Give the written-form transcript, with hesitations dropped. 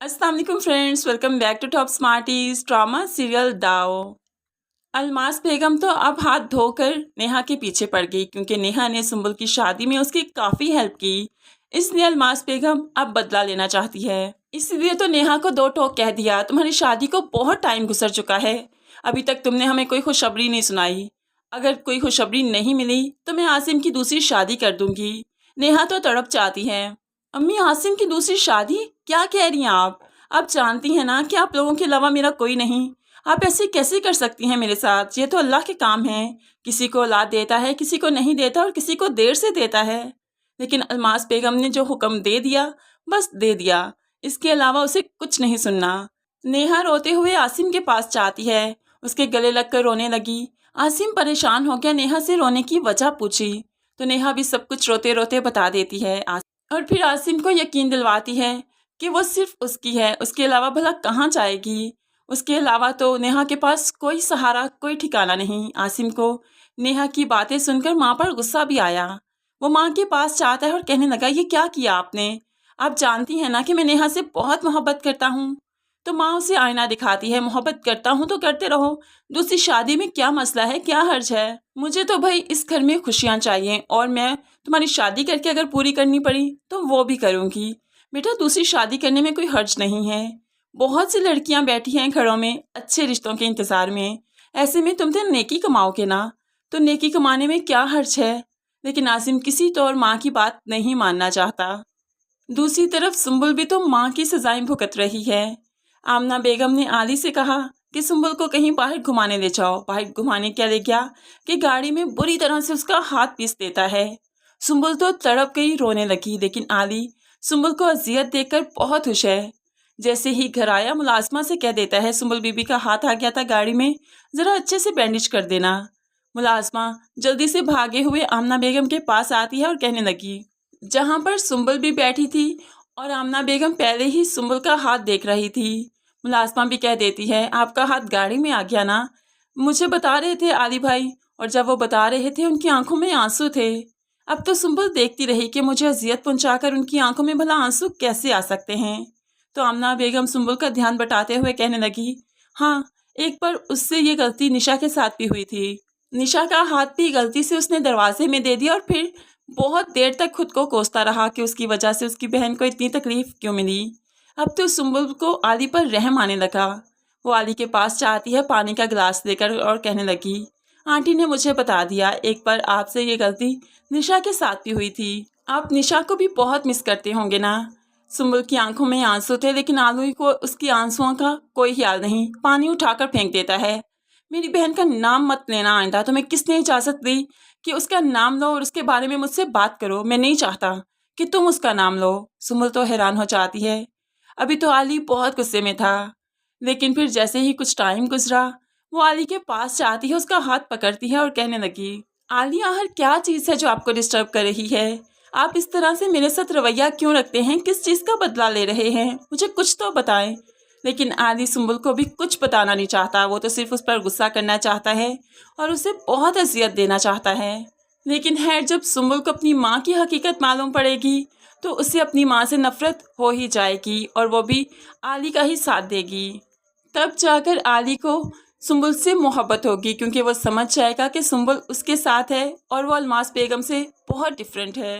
अस्सलाम वालेकुम friends, welcome back to top smarties drama serial Dao. Almas बेगम तो अब हाथ धोकर नेहा के पीछे पड़ गई क्योंकि नेहा ने सुंबल की शादी में उसकी काफ़ी हेल्प की। इसलिए अलमास बेगम अब बदला लेना चाहती है। इसलिए तो नेहा को दो टोक कह दिया, तुम्हारी शादी को बहुत टाइम गुजर चुका है, अभी तक तुमने हमें कोई खुशखबरी नहीं सुनाई। अगर कोई खुशखबरी नहीं मिली तो मैं आसिम की दूसरी शादी कर दूंगी। नेहा तो तड़प चाहती है। अम्मी, आसिम की दूसरी शादी? क्या कह रही हैं आप जानती हैं ना कि आप लोगों के अलावा मेरा कोई नहीं। आप ऐसे कैसे कर सकती हैं मेरे साथ? ये तो अल्लाह के काम है। किसी को औलाद देता है, किसी को नहीं देता और किसी को देर से देता है। लेकिन अलमास बेगम ने जो हुक्म दे दिया, बस दे दिया। इसके अलावा उसे कुछ नहीं सुनना। नेहा रोते हुए आसिम के पास जाती है, उसके गले लगकर रोने लगी। आसिम परेशान हो गया, नेहा से रोने की वजह पूछी तो नेहा भी सब कुछ रोते रोते बता देती है और फिर आसिम को यकीन दिलवाती है कि वो सिर्फ उसकी है, उसके अलावा भला कहाँ जाएगी। उसके अलावा तो नेहा के पास कोई सहारा, कोई ठिकाना नहीं। आसिम को नेहा की बातें सुनकर माँ पर गुस्सा भी आया। वो माँ के पास जाता है और कहने लगा, ये क्या किया आपने? आप जानती हैं ना कि मैं नेहा से बहुत मोहब्बत करता हूँ। तो माँ उसे आईना दिखाती है, मोहब्बत करता हूँ तो करते रहो, दूसरी शादी में क्या मसला है, क्या हर्ज है? मुझे तो भाई इस घर में खुशियाँ चाहिए और मैं तुम्हारी शादी करके अगर पूरी करनी पड़ी तो वो भी करूँगी। बेटा, दूसरी शादी करने में कोई हर्ज नहीं है। बहुत सी लड़कियां बैठी हैं घरों में अच्छे रिश्तों के इंतज़ार में। ऐसे में तुम तो नेकी कमाओगे ना, तो नेकी कमाने में क्या हर्ज है? लेकिन आसिम किसी तौर माँ की बात नहीं मानना चाहता। दूसरी तरफ सुंबुल भी तो माँ की सजाएं भुगत रही है। आमना बेगम ने आली से कहा कि सुंबुल को कहीं बाहर घुमाने ले जाओ। बाहर घुमाने क्या ले गया कि गाड़ी में बुरी तरह से उसका हाथ पीस देता है। सुंबुल तो तड़प गई, रोने लगी। लेकिन आली सुंबुल को अजियत देकर बहुत खुश है। जैसे ही घर आया मुलाजमा से कह देता है, सुंबुल बीबी का हाथ आ गया था गाड़ी में, ज़रा अच्छे से बैंडेज कर देना। मुलाजमा जल्दी से भागे हुए आमना बेगम के पास आती है और कहने लगी, जहाँ पर सुंबुल भी बैठी थी और आमना बेगम पहले ही सुंबुल का हाथ देख रही थी। मुलाजमा भी कह देती है, आपका हाथ गाड़ी में आ गया ना? मुझे बता रहे थे आली भाई, और जब वो बता रहे थे उनकी आंखों में आंसू थे। अब तो सुंबुल देखती रही कि मुझे अजियत पहुंचाकर उनकी आंखों में भला आंसू कैसे आ सकते हैं। तो आमना बेगम सुंबुल का ध्यान बटाते हुए कहने लगी, हाँ, एक बार उससे ये गलती निशा के साथ भी हुई थी। निशा का हाथ भी गलती से उसने दरवाजे में दे दिया और फिर बहुत देर तक खुद को कोसता रहा कि उसकी वजह से उसकी बहन को इतनी तकलीफ क्यों मिली। अब तो सुंबुल को आली पर रहम आने लगा। वो आली के पास जाती है पानी का गिलास लेकर और कहने लगी, आंटी ने मुझे बता दिया, एक बार आपसे ये गलती निशा के साथ भी हुई थी। आप निशा को भी बहुत मिस करते होंगे ना? सुंबुल की आंखों में आंसू थे, लेकिन आलू को उसकी आंसुओं का कोई ख्याल नहीं। पानी उठाकर फेंक देता है। मेरी बहन का नाम मत लेना आइंदा। तुम्हें किसने इजाज़त दी कि उसका नाम लो और उसके बारे में मुझसे बात करो? मैं नहीं चाहता कि तुम उसका नाम लो। सुंबुल तो हैरान हो जाती है। अभी तो आली बहुत गुस्से में था, लेकिन फिर जैसे ही कुछ टाइम गुजरा वो आली के पास जाती है, उसका हाथ पकड़ती है और कहने लगी, आली आहर क्या चीज़ है जो आपको डिस्टर्ब कर रही है? आप इस तरह से मेरे साथ रवैया क्यों रखते हैं? किस चीज़ का बदला ले रहे हैं? मुझे कुछ तो बताएं। लेकिन आली सुंबुल को भी कुछ बताना नहीं चाहता। वो तो सिर्फ उस पर गुस्सा करना चाहता है और उसे बहुत अजियत देना चाहता है। लेकिन खैर, जब सुंबुल को अपनी माँ की हकीकत मालूम पड़ेगी तो उसे अपनी माँ से नफरत हो ही जाएगी और वो भी आली का ही साथ देगी। तब जाकर आली को सुंबुल से मोहब्बत होगी, क्योंकि वो समझ जाएगा कि सुंबुल उसके साथ है और वो अलमास बेगम से बहुत डिफरेंट है।